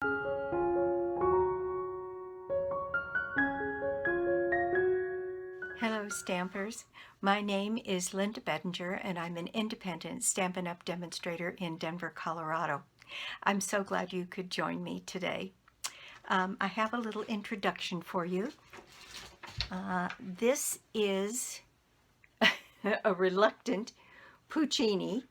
Hello Stampers, my name is Linda Bedinger and I'm an independent Stampin' Up! Demonstrator in Denver, Colorado. I'm so glad you could join me today. I have a little introduction for you. This is a reluctant Puccini.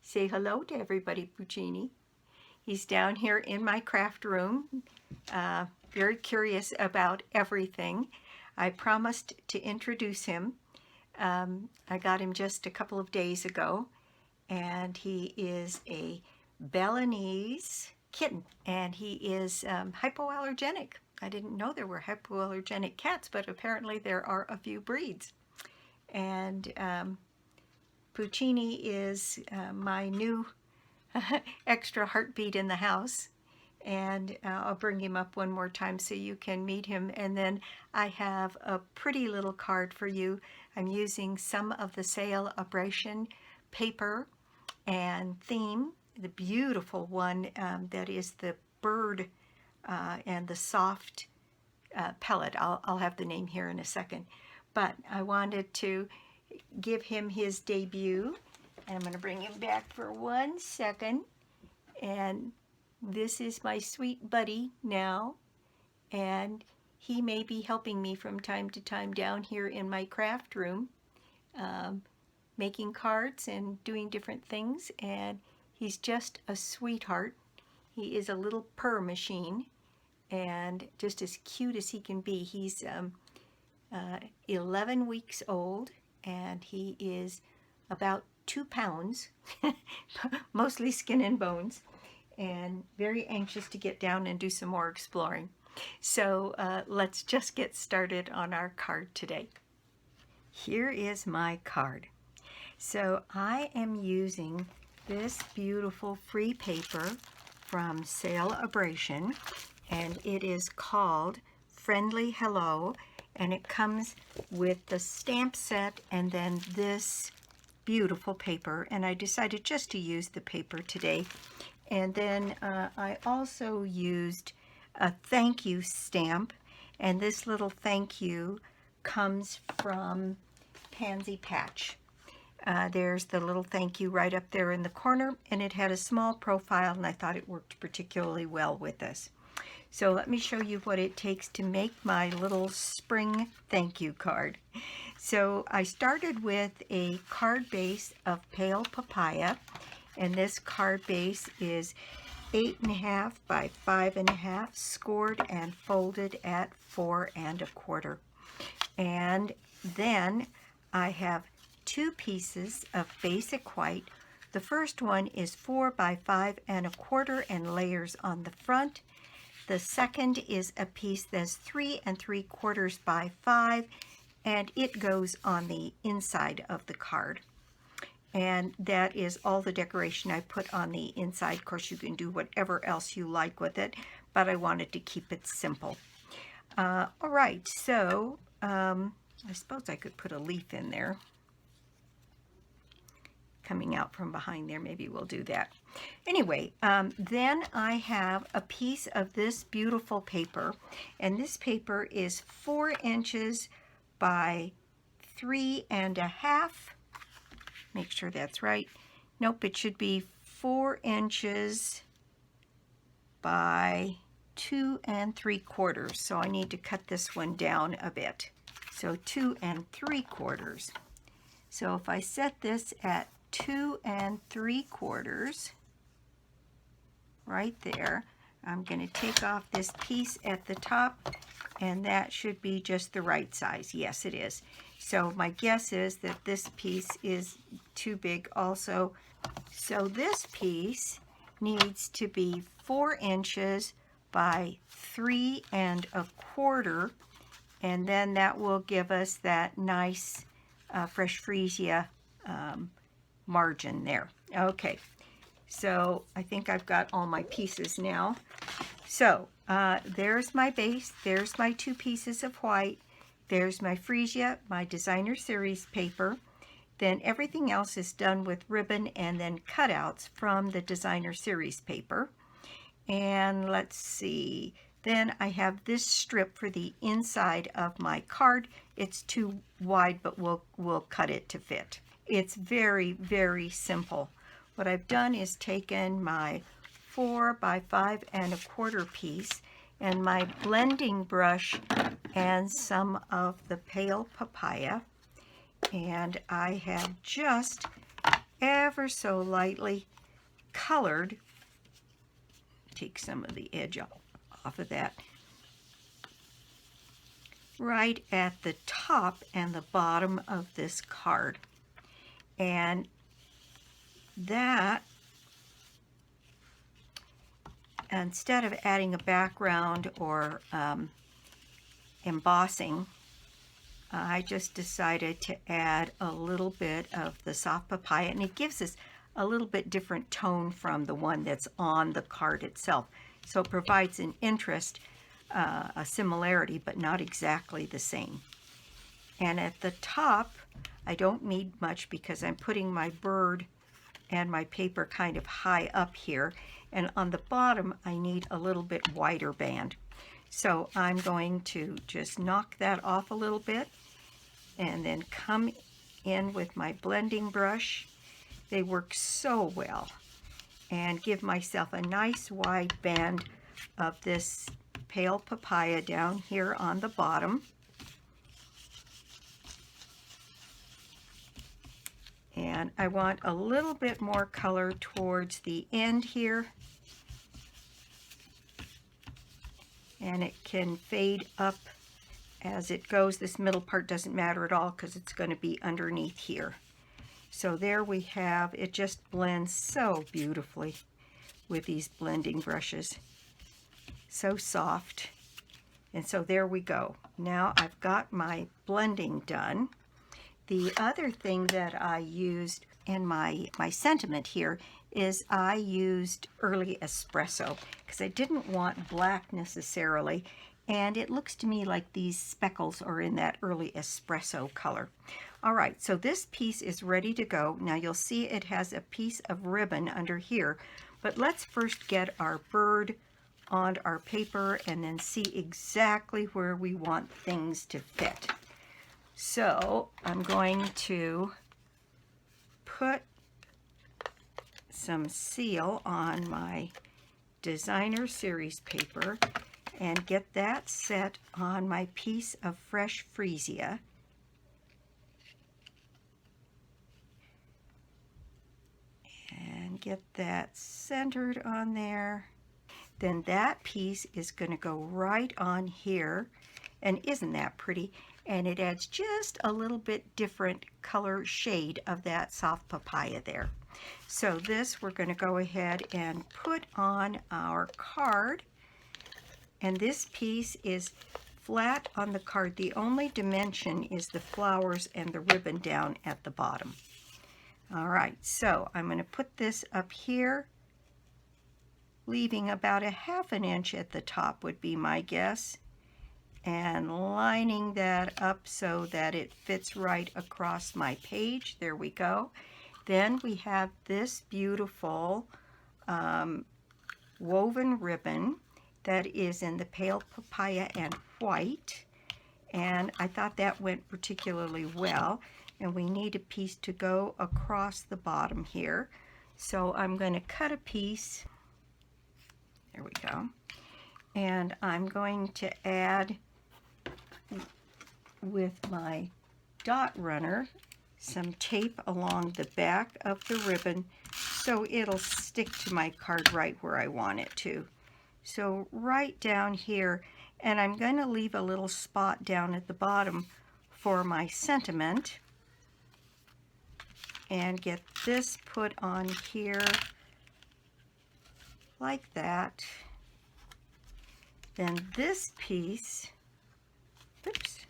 Say hello to everybody, Puccini. He's down here in my craft room, very curious about everything. I promised to introduce him. I got him just a couple of days ago, and he is a Balinese kitten, and he is hypoallergenic. I didn't know there were hypoallergenic cats, but apparently there are a few breeds. And Puccini is my new extra heartbeat in the house. And I'll bring him up one more time so you can meet him. And then I have a pretty little card for you. I'm using some of the Sale Abrasion paper and theme, the beautiful one that is the bird and the soft pellet. I'll have the name here in a second. But I wanted to give him his debut. And I'm going to bring him back for 1 second. And this is my sweet buddy now, and he may be helping me from time to time down here in my craft room, making cards and doing different things, and he's just a sweetheart. He is a little purr machine, and just as cute as he can be. He's 11 weeks old, and he is about 2 pounds, mostly skin and bones, and very anxious to get down and do some more exploring. So let's just get started on our card today. Here is my card. So I am using this beautiful free paper from Sale Abrasion, and it is called Friendly Hello, and it comes with the stamp set and then this beautiful paper, and I decided just to use the paper today. And then I also used a thank you stamp, and this little thank you comes from Pansy Patch. There's the little thank you right up there in the corner, and it had a small profile, and I thought it worked particularly well with this. So let me show you what it takes to make my little spring thank you card. So I started with a card base of Pale Papaya, and this card base is 8.5 by 5.5, scored and folded at 4 1/4. And then I have 2 pieces of basic white. The first one is 4 by 5 1/4 and layers on the front. The second is a piece that's 3 3/4 by 5, and it goes on the inside of the card. And that is all the decoration I put on the inside. Of course, you can do whatever else you like with it, but I wanted to keep it simple. All right, so I suppose I could put a leaf in there. Coming out from behind there, maybe we'll do that. Anyway, then I have a piece of this beautiful paper, and this paper is 4 inches by 3 1/2. Make sure that's right. Nope, it should be 4 inches by 2 3/4. So I need to cut this one down a bit. So 2 3/4. So if I set this at 2 3/4, right there, I'm going to take off this piece at the top, and that should be just the right size. Yes, it is. So my guess is that this piece is too big also. So this piece needs to be 4 inches by 3 1/4, and then that will give us that nice fresh freesia margin there. Okay, so I think I've got all my pieces now. So there's my base, there's my 2 pieces of white, there's my freesia, my designer series paper. Then everything else is done with ribbon and then cutouts from the designer series paper. And let's see, then I have this strip for the inside of my card. It's too wide, but we'll cut it to fit. It's very, very simple. What I've done is taken my 4 by 5 1/4 piece and my blending brush and some of the Pale Papaya, and I have just ever so lightly colored, take some of the edge off of that, right at the top and the bottom of this card. And that, instead of adding a background or embossing, I just decided to add a little bit of the soft papaya, and it gives us a little bit different tone from the one that's on the card itself. So it provides an interest, a similarity, but not exactly the same. And at the top, I don't need much because I'm putting my bird and my paper kind of high up here. And on the bottom, I need a little bit wider band. So I'm going to just knock that off a little bit and then come in with my blending brush. They work so well, and give myself a nice wide band of this Pale Papaya down here on the bottom. And I want a little bit more color towards the end here. And it can fade up as it goes. This middle part doesn't matter at all because it's going to be underneath here. So there we have, it just blends so beautifully with these blending brushes. So soft. And so there we go. Now I've got my blending done. The other thing that I used in my sentiment here is I used early espresso because I didn't want black necessarily, and it looks to me like these speckles are in that early espresso color. All right, so this piece is ready to go. Now you'll see it has a piece of ribbon under here, but let's first get our bird on our paper and then see exactly where we want things to fit. So I'm going to put some seal on my designer series paper and get that set on my piece of fresh freesia. And get that centered on there. Then that piece is going to go right on here. And isn't that pretty? And it adds just a little bit different color shade of that soft papaya there. So this we're going to go ahead and put on our card. And this piece is flat on the card. The only dimension is the flowers and the ribbon down at the bottom. All right, so I'm going to put this up here, leaving about a ½ inch at the top would be my guess, and lining that up so that it fits right across my page. There we go. Then we have this beautiful woven ribbon that is in the Pale Papaya and white, and I thought that went particularly well. And we need a piece to go across the bottom here. So I'm going to cut a piece. There we go. And I'm going to add with my dot runner some tape along the back of the ribbon so it'll stick to my card right where I want it to. So right down here, and I'm going to leave a little spot down at the bottom for my sentiment. And get this put on here like that. Then this piece, oops,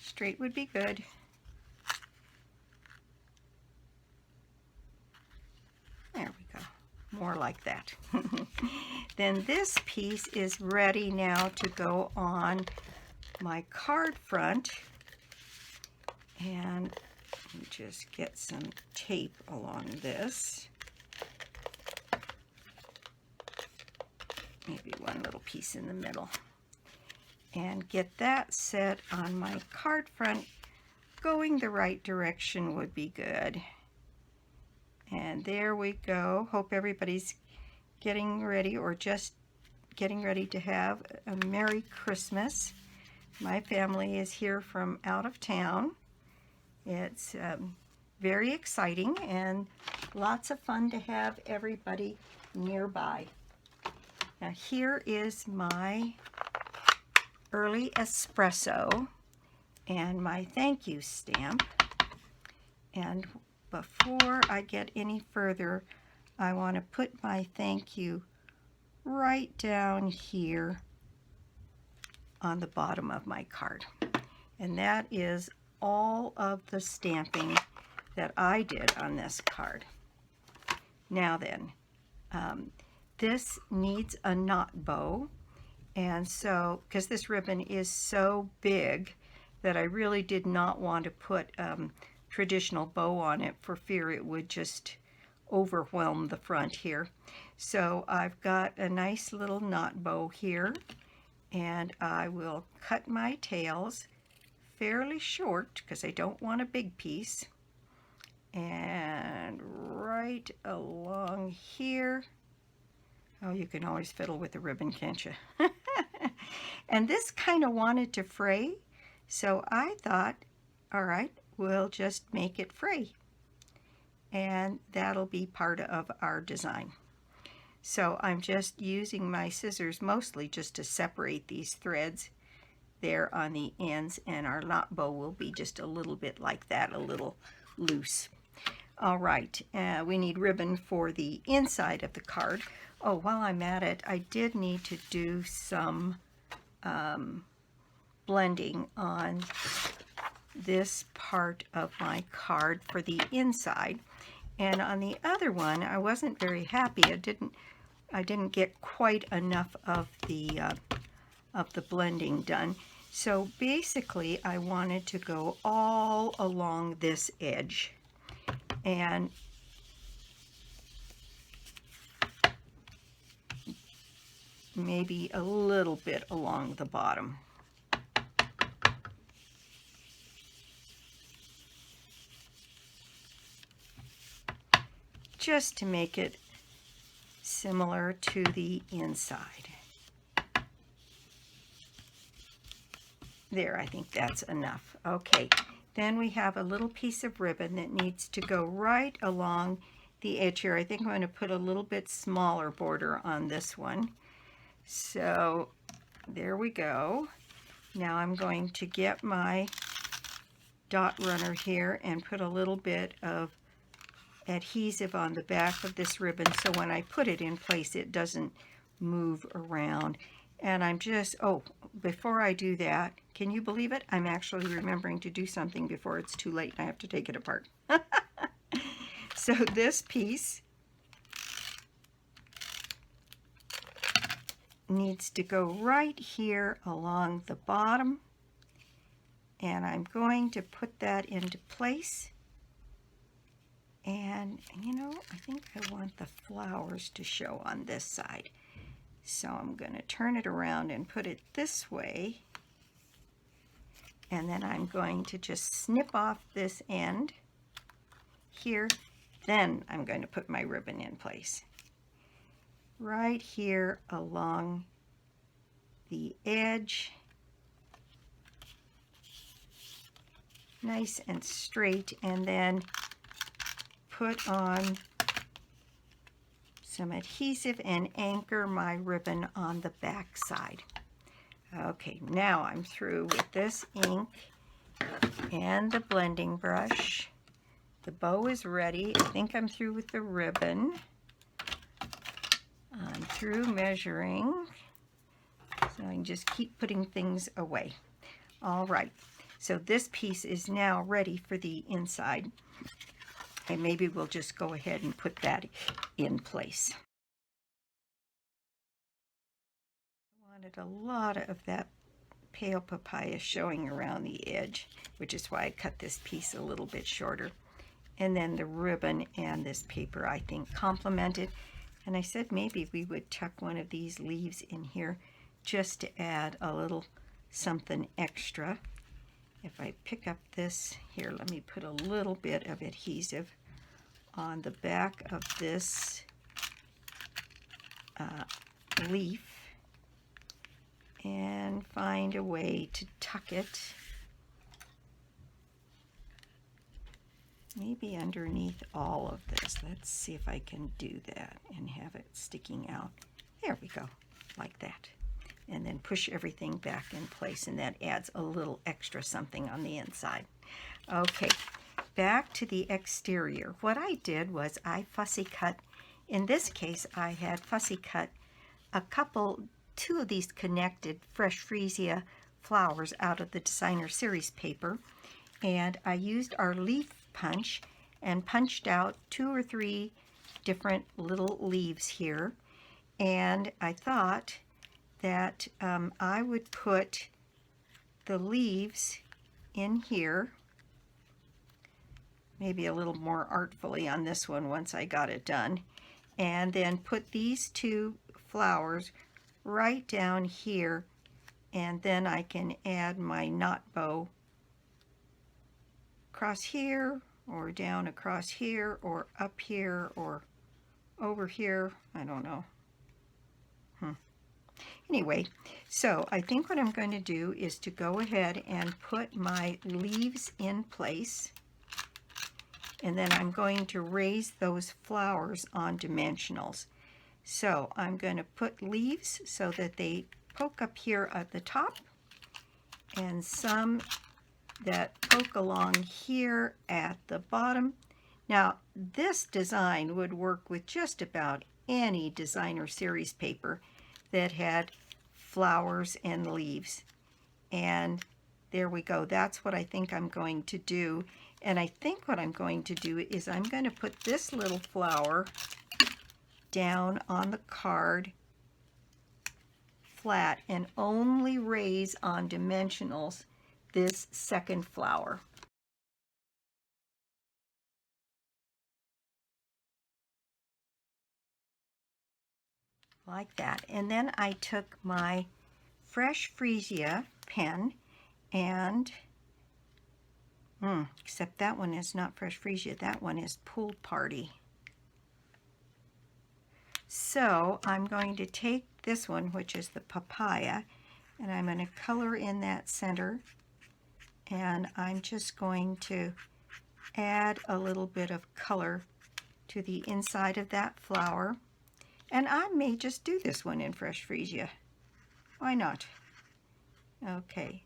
straight would be good. There we go, more like that. Then this piece is ready now to go on my card front. And just get some tape along this. maybe one little piece in the middle, and get that set on my card front. Going the right direction would be good. And there we go. Hope everybody's getting ready or just getting ready to have a Merry Christmas. My family is here from out of town. It's very exciting and lots of fun to have everybody nearby. Now here is my early espresso and my thank you stamp. And before I get any further, I want to put my thank you right down here on the bottom of my card. And that is all of the stamping that I did on this card. Now then, this needs a knot bow, and so because this ribbon is so big that I really did not want to put traditional bow on it for fear it would just overwhelm the front here. So I've got a nice little knot bow here, and I will cut my tails fairly short because I don't want a big piece, and right along here. Oh, you can always fiddle with the ribbon, can't you? And this kind of wanted to fray, so I thought, all right, we'll just make it fray, and that'll be part of our design. So I'm just using my scissors mostly just to separate these threads there on the ends, and our knot bow will be just a little bit like that, a little loose. All right, we need ribbon for the inside of the card. Oh, while I'm at it, I did need to do some blending on this part of my card for the inside, and on the other one I wasn't very happy. I didn't get quite enough of the blending done. So basically I wanted to go all along this edge and maybe a little bit along the bottom. Just to make it similar to the inside. There, I think that's enough. Okay, then we have a little piece of ribbon that needs to go right along the edge here. I think I'm going to put a little bit smaller border on this one. So there we go. Now I'm going to get my dot runner here and put a little bit of adhesive on the back of this ribbon so when I put it in place it doesn't move around. And I'm just, oh, before I do that, can you believe it? I'm actually remembering to do something before it's too late and I have to take it apart. So this piece needs to go right here along the bottom, and I'm going to put that into place. And you know, I think I want the flowers to show on this side. So I'm going to turn it around and put it this way. And then I'm going to just snip off this end here. Then I'm going to put my ribbon in place. Right here along the edge. Nice and straight, and then put on some adhesive and anchor my ribbon on the back side. Okay, now I'm through with this ink and the blending brush. The bow is ready. I think I'm through with the ribbon. I'm through measuring, so I can just keep putting things away. All right, so this piece is now ready for the inside. And maybe we'll just go ahead and put that in place. I wanted a lot of that pale papaya showing around the edge, which is why I cut this piece a little bit shorter. And then the ribbon and this paper, I think, complement it. And I said maybe we would tuck one of these leaves in here just to add a little something extra. If I pick up this, here, let me put a little bit of adhesive on the back of this leaf and find a way to tuck it. Maybe underneath all of this. Let's see if I can do that and have it sticking out. There we go, like that. And then push everything back in place, and that adds a little extra something on the inside. Okay, back to the exterior. What I did was I fussy cut, in this case I had fussy cut two of these connected fresh freesia flowers out of the designer series paper, and I used our leaf punch and punched out 2 or 3 different little leaves here, and I thought that I would put the leaves in here, maybe a little more artfully on this one once I got it done, and then put these 2 flowers right down here, and then I can add my knot bow across here, or down across here, or up here, or over here. I don't know. Anyway, so I think what I'm going to do is to go ahead and put my leaves in place, and then I'm going to raise those flowers on dimensionals. So I'm going to put leaves so that they poke up here at the top, and some that poke along here at the bottom. Now, this design would work with just about any designer series paper that had flowers and leaves. And there we go. That's what I think I'm going to do. And I think what I'm going to do is I'm going to put this little flower down on the card flat and only raise on dimensionals this second flower. Like that. And then I took my fresh freesia pen and except that one is not fresh freesia, that one is pool party. So I'm going to take this one, which is the papaya, and I'm going to color in that center, and I'm just going to add a little bit of color to the inside of that flower. And I may just do this one in fresh freesia. Why not? Okay,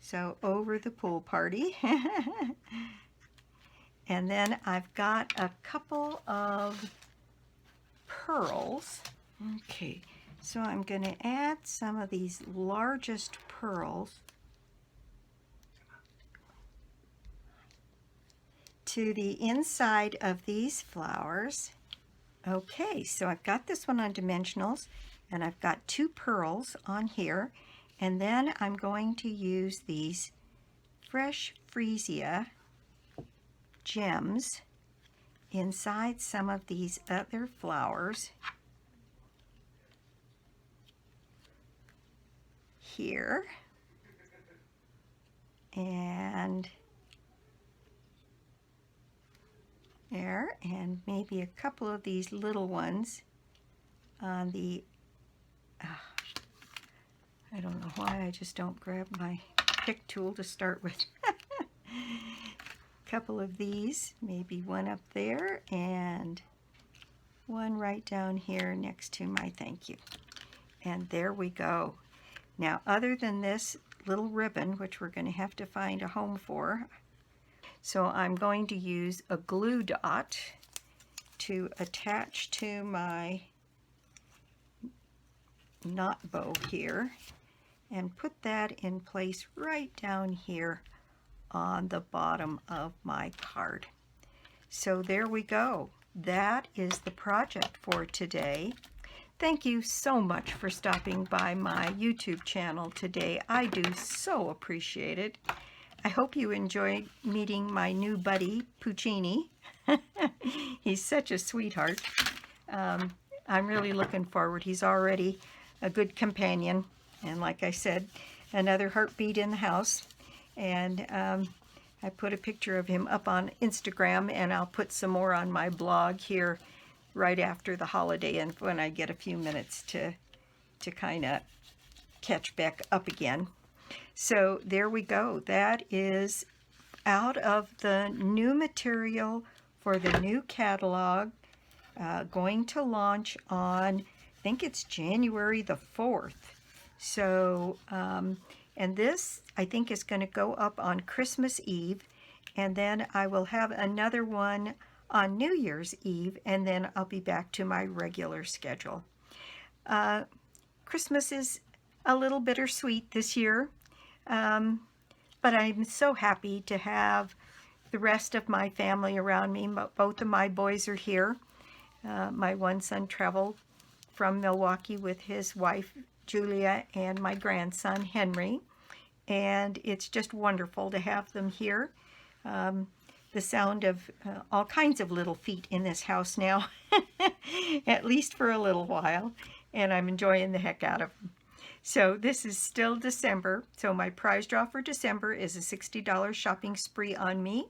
so over the pool party. And then I've got a couple of pearls. Okay, so I'm going to add some of these largest pearls to the inside of these flowers. Okay, so I've got this one on dimensionals, and I've got 2 pearls on here, and then I'm going to use these fresh freesia gems inside some of these other flowers here, and there, and maybe a couple of these little ones on the I don't know why I just don't grab my pick tool to start with. A couple of these, maybe one up there and one right down here next to my thank you. And there we go. Now, other than this little ribbon, which we're going to have to find a home for, so I'm going to use a glue dot to attach to my knot bow here and put that in place right down here on the bottom of my card. So there we go. That is the project for today. Thank you so much for stopping by my YouTube channel today. I do so appreciate it. I hope you enjoyed meeting my new buddy, Puccini. He's such a sweetheart. I'm really looking forward. He's already a good companion. And like I said, another heartbeat in the house. And I put a picture of him up on Instagram, and I'll put some more on my blog here right after the holiday and when I get a few minutes to kind of catch back up again. So there we go. That is out of the new material for the new catalog, going to launch on, I think it's January the 4th. So, and this I think is going to go up on Christmas Eve, and then I will have another one on New Year's Eve, and then I'll be back to my regular schedule. Christmas is a little bittersweet this year, but I'm so happy to have the rest of my family around me. Both of my boys are here. My one son traveled from Milwaukee with his wife, Julia, and my grandson, Henry. And it's just wonderful to have them here. The sound of all kinds of little feet in this house now, at least for a little while. And I'm enjoying the heck out of them. So this is still December. So my prize draw for December is a $60 shopping spree on me.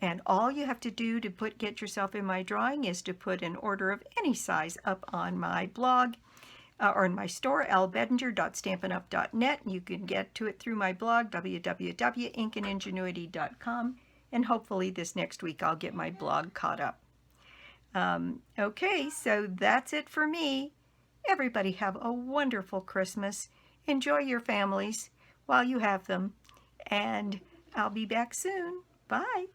And all you have to do to get yourself in my drawing is to put an order of any size up on my blog or in my store, lbedinger.stampinup.net. You can get to it through my blog, www.inkandingenuity.com. And hopefully this next week I'll get my blog caught up. Okay, so that's it for me. Everybody have a wonderful Christmas. Enjoy your families while you have them. And I'll be back soon. Bye.